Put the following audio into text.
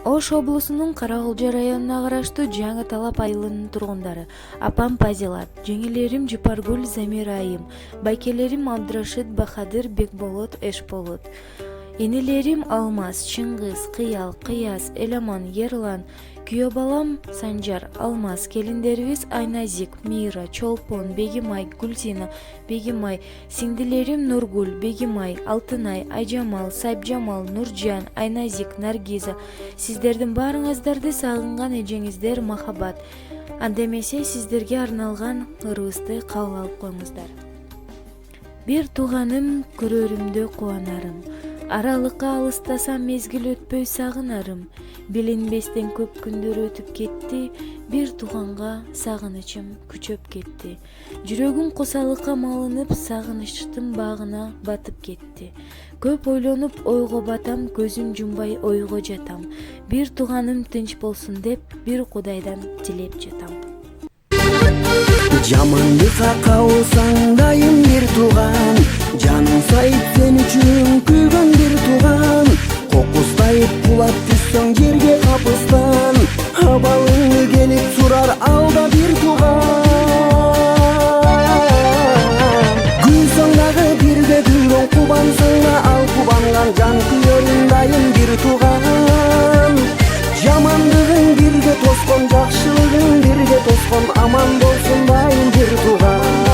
Ош облусунун Караколжо районуна караштуу Жаңы Талап айылынын тургундары: апам Пазилат, жеңелерим Жупаргүл, Замира айым, байкелерим Абдрашид, Бахадыр, Бекболот, Эшболот, энелерим Алмаз, Чыңгыз, Кыял, Кыяз, Эламан, Ерлан, күйөө балам Санжар, Алмаз, келиндерибиз Айназик, Мира, Чолпон, Бегимай, Гүлзина, Бегимай, сиңдилерим Нургүл, Бегимай, Алтынай, Айжамал, Сайыпжамал, Нуржан, Айназик, Наргиза. Сиздердин баарыңыздарды сагынган эжеңиздер махабат. Анда эмесе сиздерге арналган ырыбызды кабыл алып коюңуздар. Бир тууганым көрөрүмдө кубанарым, аралыкка алыстасам мезгил өтпөй сагынарым. Билинбестен көп күндөр өтүп кетти, бир тууганга сагынычым күчөп кетти. Жүрөгүм косалыкка малынып, сагынычтын багына батып кетти. Көп ойлонуп ойго батам, көзүм жумбай ойго жатам. Бир тууганым тынч болсун деп, бир Кудайдан тилеп жатам. Жамандыкка кабылсаң дайым бир тууган, жаның сайып сен үчүн күйгөн бир тууган. Кокустайып кулап түссөң жерге капыстан, абалыңы келип сурар алда бир тууган. Күн соң дагы бирге күлгөн кубансың да, ал кубанган жан күйөрүң дайым бир тууган. Жамандыгың бирге тоскон, жакшылыгың бирге тоскон, аман болсун дайым бир тууган.